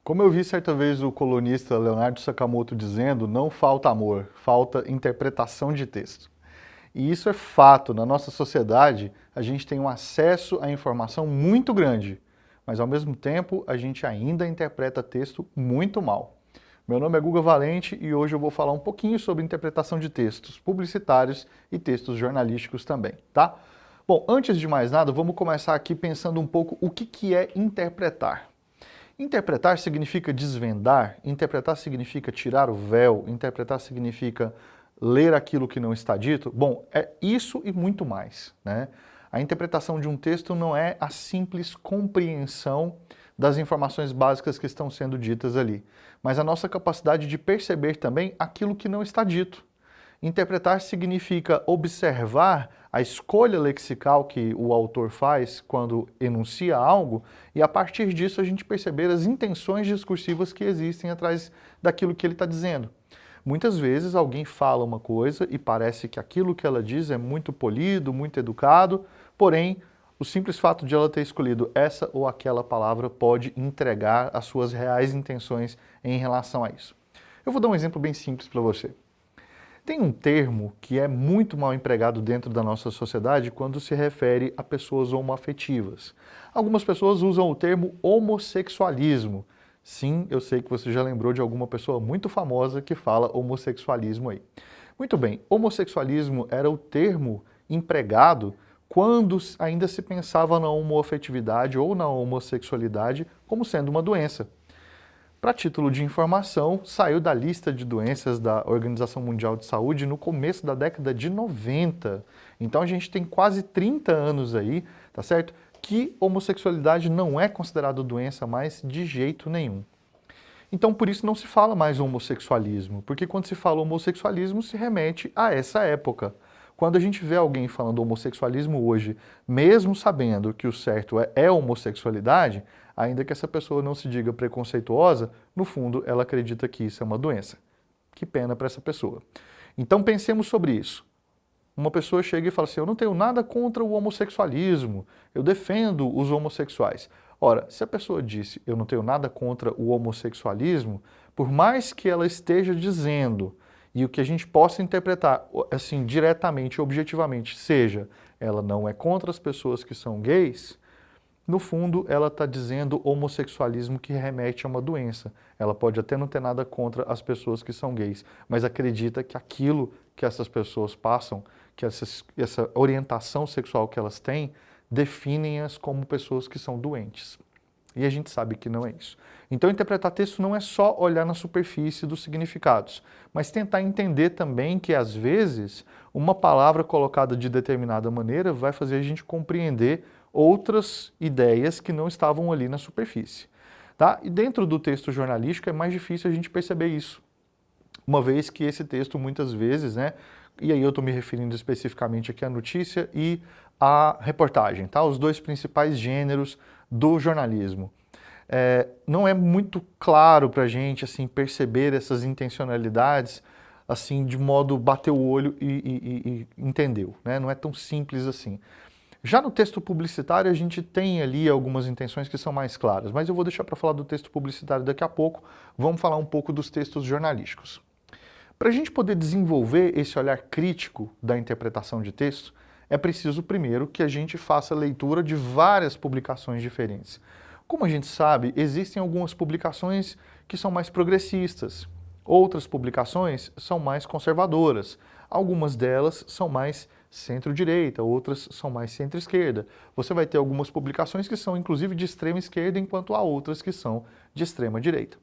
Como eu vi certa vez o colunista Leonardo Sakamoto dizendo, não falta amor, falta interpretação de texto. E isso é fato, na nossa sociedade a gente tem um acesso à informação muito grande, mas ao mesmo tempo a gente ainda interpreta texto muito mal. Meu nome é Guga Valente e hoje eu vou falar um pouquinho sobre interpretação de textos publicitários e textos jornalísticos também, tá? Bom, antes de mais nada, vamos começar aqui pensando um pouco o que é interpretar. Interpretar significa desvendar, interpretar significa tirar o véu, interpretar significa ler aquilo que não está dito. Bom, é isso e muito mais, né? A interpretação de um texto não é a simples compreensão das informações básicas que estão sendo ditas ali, mas a nossa capacidade de perceber também aquilo que não está dito. Interpretar significa observar a escolha lexical que o autor faz quando enuncia algo e a partir disso a gente perceber as intenções discursivas que existem atrás daquilo que ele está dizendo. Muitas vezes alguém fala uma coisa e parece que aquilo que ela diz é muito polido, muito educado, porém o simples fato de ela ter escolhido essa ou aquela palavra pode entregar as suas reais intenções em relação a isso. Eu vou dar um exemplo bem simples para você. Tem um termo que é muito mal empregado dentro da nossa sociedade quando se refere a pessoas homoafetivas. Algumas pessoas usam o termo homossexualismo. Sim, eu sei que você já lembrou de alguma pessoa muito famosa que fala homossexualismo aí. Muito bem, homossexualismo era o termo empregado quando ainda se pensava na homoafetividade ou na homossexualidade como sendo uma doença. Para título de informação, saiu da lista de doenças da Organização Mundial de Saúde no começo da década de 90. Então a gente tem quase 30 anos aí, tá certo? Que homossexualidade não é considerada doença mais de jeito nenhum. Então por isso não se fala mais homossexualismo, porque quando se fala homossexualismo se remete a essa época. Quando a gente vê alguém falando homossexualismo hoje, mesmo sabendo que o certo é homossexualidade, ainda que essa pessoa não se diga preconceituosa, no fundo ela acredita que isso é uma doença. Que pena para essa pessoa. Então pensemos sobre isso. Uma pessoa chega e fala assim, eu não tenho nada contra o homossexualismo, eu defendo os homossexuais. Ora, se a pessoa disse, eu não tenho nada contra o homossexualismo, por mais que ela esteja dizendo, e o que a gente possa interpretar assim diretamente, objetivamente, seja, ela não é contra as pessoas que são gays, no fundo ela está dizendo homossexualismo que remete a uma doença. Ela pode até não ter nada contra as pessoas que são gays, mas acredita que aquilo que essas pessoas passam, que essa orientação sexual que elas têm, definem-as como pessoas que são doentes. E a gente sabe que não é isso. Então, interpretar texto não é só olhar na superfície dos significados, mas tentar entender também que, às vezes, uma palavra colocada de determinada maneira vai fazer a gente compreender outras ideias que não estavam ali na superfície. Tá? E dentro do texto jornalístico é mais difícil a gente perceber isso, uma vez que esse texto, muitas vezes, né, e aí eu estou me referindo especificamente aqui à notícia e à reportagem, tá? Os dois principais gêneros do jornalismo. Não é muito claro para a gente assim, perceber essas intencionalidades assim, de modo bater o olho e entendeu, né? Não é tão simples assim. Já no texto publicitário a gente tem ali algumas intenções que são mais claras, mas eu vou deixar para falar do texto publicitário daqui a pouco, vamos falar um pouco dos textos jornalísticos. Para a gente poder desenvolver esse olhar crítico da interpretação de texto, é preciso primeiro que a gente faça leitura de várias publicações diferentes. Como a gente sabe, existem algumas publicações que são mais progressistas, outras publicações são mais conservadoras, algumas delas são mais centro-direita, outras são mais centro-esquerda. Você vai ter algumas publicações que são inclusive de extrema esquerda, enquanto há outras que são de extrema direita.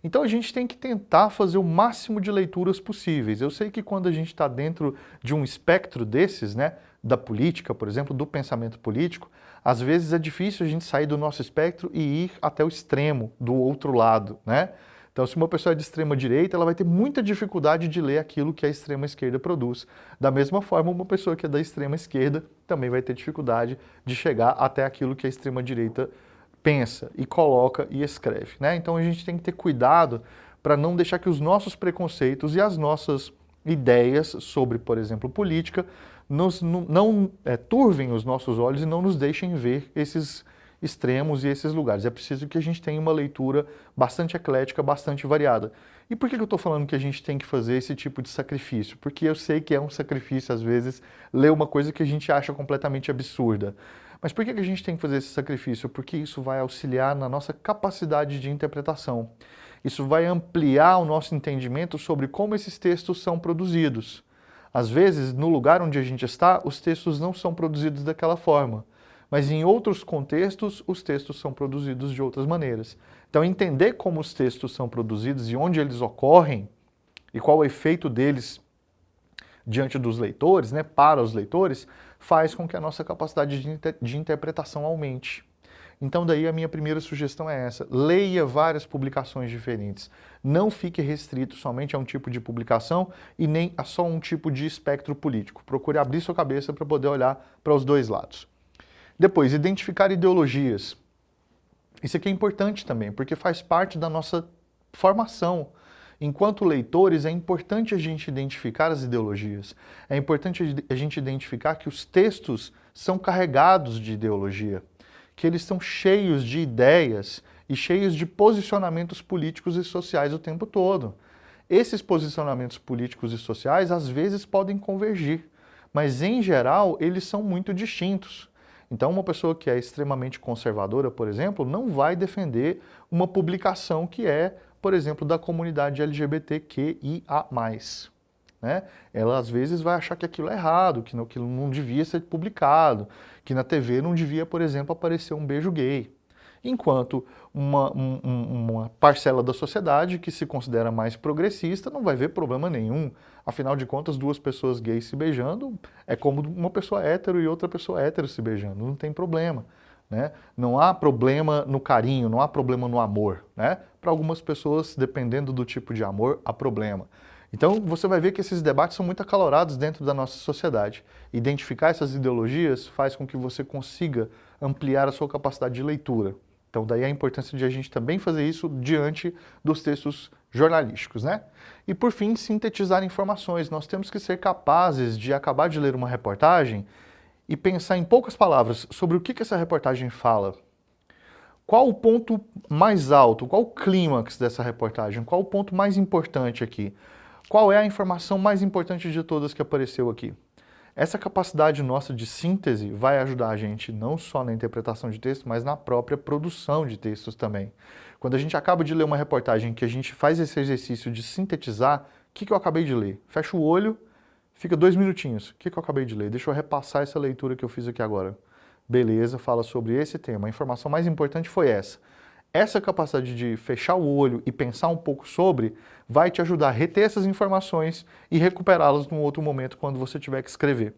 Então a gente tem que tentar fazer o máximo de leituras possíveis. Eu sei que quando a gente está dentro de um espectro desses, né, da política, por exemplo, do pensamento político, às vezes é difícil a gente sair do nosso espectro e ir até o extremo, do outro lado, né? Então, se uma pessoa é de extrema direita, ela vai ter muita dificuldade de ler aquilo que a extrema esquerda produz. Da mesma forma, uma pessoa que é da extrema esquerda também vai ter dificuldade de chegar até aquilo que a extrema direita pensa e coloca e escreve, né? Então a gente tem que ter cuidado para não deixar que os nossos preconceitos e as nossas ideias sobre, por exemplo, política, não turvem os nossos olhos e não nos deixem ver esses extremos e esses lugares. É preciso que a gente tenha uma leitura bastante eclética, bastante variada. E por que eu estou falando que a gente tem que fazer esse tipo de sacrifício? Porque eu sei que é um sacrifício, às vezes, ler uma coisa que a gente acha completamente absurda. Mas por que a gente tem que fazer esse sacrifício? Porque isso vai auxiliar na nossa capacidade de interpretação. Isso vai ampliar o nosso entendimento sobre como esses textos são produzidos. Às vezes, no lugar onde a gente está, os textos não são produzidos daquela forma. Mas em outros contextos, os textos são produzidos de outras maneiras. Então, entender como os textos são produzidos e onde eles ocorrem e qual o efeito deles diante dos leitores, né, para os leitores, faz com que a nossa capacidade de interpretação aumente. Então, daí a minha primeira sugestão é essa: leia várias publicações diferentes. Não fique restrito somente a um tipo de publicação e nem a só um tipo de espectro político. Procure abrir sua cabeça para poder olhar para os dois lados. Depois, identificar ideologias. Isso aqui é importante também, porque faz parte da nossa formação. Enquanto leitores, é importante a gente identificar as ideologias. É importante a gente identificar que os textos são carregados de ideologia, que eles estão cheios de ideias e cheios de posicionamentos políticos e sociais o tempo todo. Esses posicionamentos políticos e sociais, às vezes, podem convergir, mas, em geral, eles são muito distintos. Então, uma pessoa que é extremamente conservadora, por exemplo, não vai defender uma publicação que é, por exemplo, da comunidade LGBTQIA+. Né? Ela, às vezes, vai achar que aquilo é errado, que aquilo não devia ser publicado, que na TV não devia, por exemplo, aparecer um beijo gay. Enquanto uma parcela da sociedade que se considera mais progressista não vai ver problema nenhum. Afinal de contas, duas pessoas gays se beijando é como uma pessoa hétero e outra pessoa hétero se beijando, não tem problema. Né? Não há problema no carinho, não há problema no amor. Né? Para algumas pessoas, dependendo do tipo de amor, há problema. Então, você vai ver que esses debates são muito acalorados dentro da nossa sociedade. Identificar essas ideologias faz com que você consiga ampliar a sua capacidade de leitura. Então, daí a importância de a gente também fazer isso diante dos textos jornalísticos, né? E, por fim, sintetizar informações. Nós temos que ser capazes de acabar de ler uma reportagem e pensar em poucas palavras sobre o que essa reportagem fala. Qual o ponto mais alto? Qual o clímax dessa reportagem? Qual o ponto mais importante aqui? Qual é a informação mais importante de todas que apareceu aqui? Essa capacidade nossa de síntese vai ajudar a gente não só na interpretação de texto, mas na própria produção de textos também. Quando a gente acaba de ler uma reportagem que a gente faz esse exercício de sintetizar, o que eu acabei de ler? Fecha o olho, fica 2 minutinhos. O que eu acabei de ler? Deixa eu repassar essa leitura que eu fiz aqui agora. Beleza, fala sobre esse tema. A informação mais importante foi essa. Essa capacidade de fechar o olho e pensar um pouco sobre vai te ajudar a reter essas informações e recuperá-las num outro momento quando você tiver que escrever.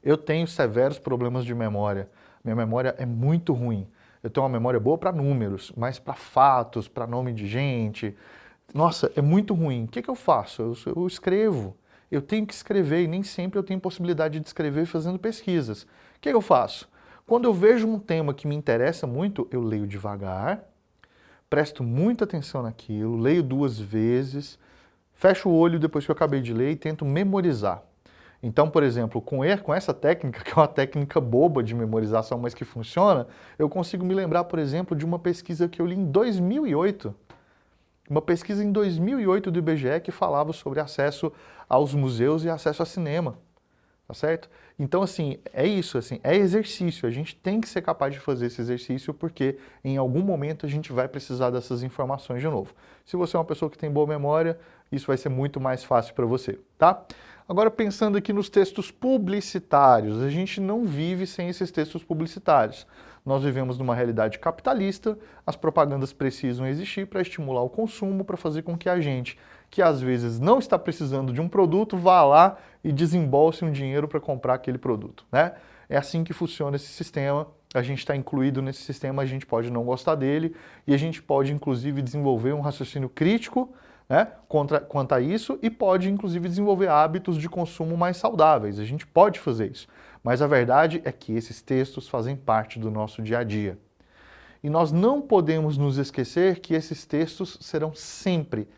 Eu tenho severos problemas de memória. Minha memória é muito ruim. Eu tenho uma memória boa para números, mas para fatos, para nome de gente. Nossa, é muito ruim. O que eu faço? Eu escrevo. Eu tenho que escrever e nem sempre eu tenho possibilidade de escrever fazendo pesquisas. O que eu faço? Quando eu vejo um tema que me interessa muito, eu leio devagar, presto muita atenção naquilo, leio 2 vezes, fecho o olho depois que eu acabei de ler e tento memorizar. Então, por exemplo, com essa técnica, que é uma técnica boba de memorização, mas que funciona, eu consigo me lembrar, por exemplo, de uma pesquisa que eu li em 2008. Uma pesquisa em 2008 do IBGE que falava sobre acesso aos museus e acesso a cinema. Tá certo? Então, assim, é isso, assim, é exercício. A gente tem que ser capaz de fazer esse exercício porque em algum momento a gente vai precisar dessas informações de novo. Se você é uma pessoa que tem boa memória, isso vai ser muito mais fácil para você, tá? Agora, pensando aqui nos textos publicitários, a gente não vive sem esses textos publicitários. Nós vivemos numa realidade capitalista, as propagandas precisam existir para estimular o consumo, para fazer com que a gente, que às vezes não está precisando de um produto, vá lá e desembolse um dinheiro para comprar aquele produto, né? É assim que funciona esse sistema, a gente está incluído nesse sistema, a gente pode não gostar dele e a gente pode, inclusive, desenvolver um raciocínio crítico, né, quanto a isso e pode, inclusive, desenvolver hábitos de consumo mais saudáveis. A gente pode fazer isso, mas a verdade é que esses textos fazem parte do nosso dia a dia. E nós não podemos nos esquecer que esses textos serão sempre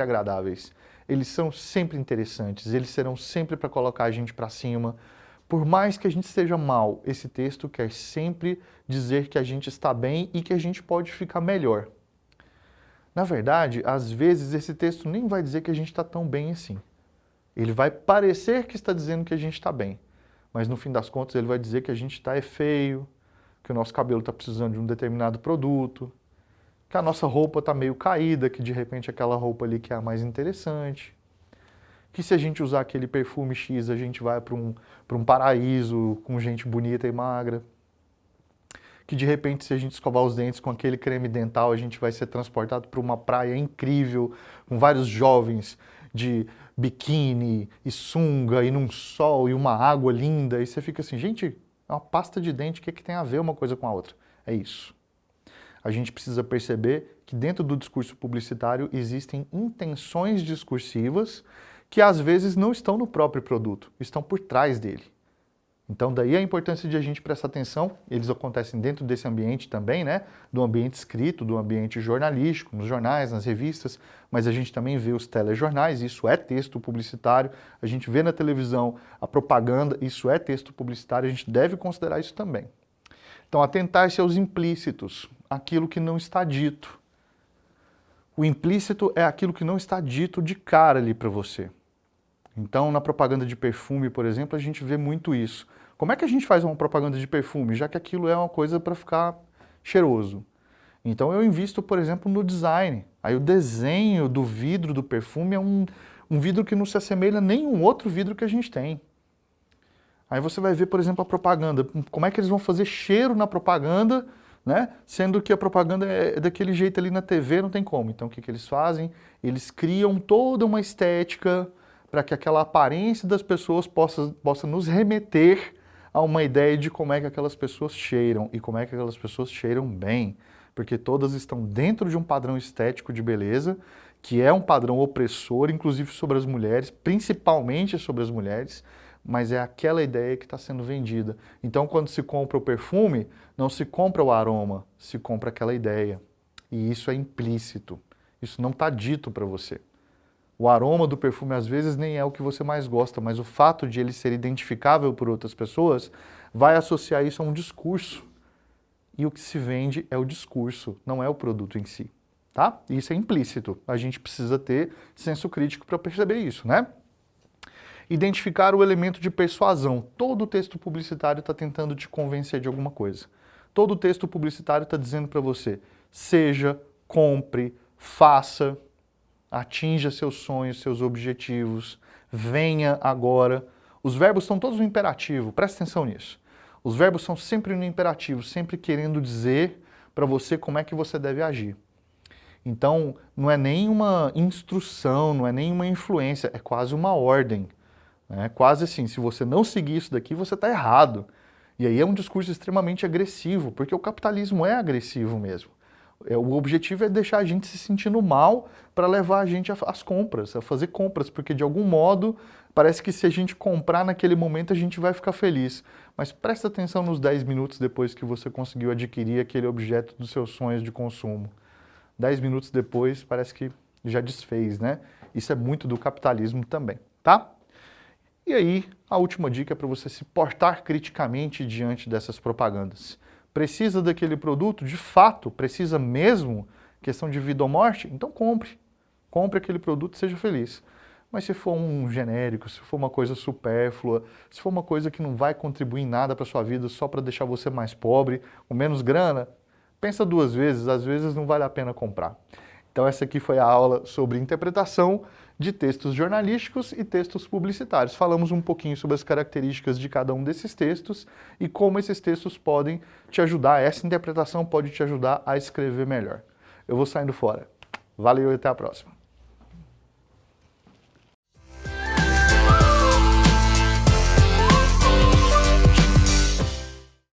agradáveis. Eles são sempre interessantes, eles serão sempre para colocar a gente para cima, Por mais que a gente esteja mal, esse texto quer sempre dizer que a gente está bem e que a gente pode ficar melhor. Na verdade, às vezes esse texto nem vai dizer que a gente está tão bem assim. Ele vai parecer que está dizendo que a gente está bem, mas no fim das contas ele vai dizer que a gente está feio, que o nosso cabelo está precisando de um determinado produto, que a nossa roupa está meio caída, que de repente aquela roupa ali que é a mais interessante, que se a gente usar aquele perfume X a gente vai para um paraíso com gente bonita e magra, que de repente se a gente escovar os dentes com aquele creme dental a gente vai ser transportado para uma praia incrível, com vários jovens de biquíni e sunga e num sol e uma água linda, e você fica assim, gente, é uma pasta de dente, o que tem a ver uma coisa com a outra? É isso. A gente precisa perceber que dentro do discurso publicitário existem intenções discursivas que às vezes não estão no próprio produto, estão por trás dele. Então daí a importância de a gente prestar atenção, eles acontecem dentro desse ambiente também, né? Do ambiente escrito, do ambiente jornalístico, nos jornais, nas revistas, mas a gente também vê os telejornais, isso é texto publicitário, a gente vê na televisão a propaganda, isso é texto publicitário, a gente deve considerar isso também. Então atentar-se aos implícitos, aquilo que não está dito. O implícito é aquilo que não está dito de cara ali para você. Então, na propaganda de perfume, por exemplo, a gente vê muito isso. Como é que a gente faz uma propaganda de perfume, já que aquilo é uma coisa para ficar cheiroso? Então, eu invisto, por exemplo, no design. Aí o desenho do vidro do perfume é um vidro que não se assemelha a nenhum outro vidro que a gente tem. Aí você vai ver, por exemplo, a propaganda. Como é que eles vão fazer cheiro na propaganda, né? Sendo que a propaganda é daquele jeito ali na TV, não tem como. Então, o que eles fazem? Eles criam toda uma estética para que aquela aparência das pessoas possa nos remeter a uma ideia de como é que aquelas pessoas cheiram e como é que aquelas pessoas cheiram bem, porque todas estão dentro de um padrão estético de beleza, que é um padrão opressor, inclusive sobre as mulheres, principalmente sobre as mulheres, mas é aquela ideia que está sendo vendida. Então, quando se compra o perfume, não se compra o aroma, se compra aquela ideia. E isso é implícito, isso não está dito para você. O aroma do perfume às vezes nem é o que você mais gosta, mas o fato de ele ser identificável por outras pessoas vai associar isso a um discurso. E o que se vende é o discurso, não é o produto em si, tá? Isso é implícito. A gente precisa ter senso crítico para perceber isso, né? Identificar o elemento de persuasão. Todo texto publicitário está tentando te convencer de alguma coisa. Todo texto publicitário está dizendo para você, seja, compre, faça, atinja seus sonhos, seus objetivos, venha agora. Os verbos estão todos no imperativo, presta atenção nisso. Os verbos são sempre no imperativo, sempre querendo dizer para você como é que você deve agir. Então, não é nem uma instrução, não é nem uma influência, é quase uma ordem. É quase assim, se você não seguir isso daqui, você está errado. E aí é um discurso extremamente agressivo, porque o capitalismo é agressivo mesmo. O objetivo é deixar a gente se sentindo mal para levar a gente às compras, a fazer compras, porque de algum modo parece que se a gente comprar naquele momento a gente vai ficar feliz. Mas presta atenção nos 10 minutos depois que você conseguiu adquirir aquele objeto dos seus sonhos de consumo. 10 minutos depois parece que já desfez, né? Isso é muito do capitalismo também, tá? E aí, a última dica é para você se portar criticamente diante dessas propagandas. Precisa daquele produto? De fato, precisa mesmo? Questão de vida ou morte? Então compre. Compre aquele produto e seja feliz. Mas se for um genérico, se for uma coisa supérflua, se for uma coisa que não vai contribuir em nada para a sua vida, só para deixar você mais pobre, com menos grana, pensa duas vezes, às vezes não vale a pena comprar. Então essa aqui foi a aula sobre interpretação de textos jornalísticos e textos publicitários. Falamos um pouquinho sobre as características de cada um desses textos e como esses textos podem te ajudar, essa interpretação pode te ajudar a escrever melhor. Eu vou saindo fora. Valeu e até a próxima.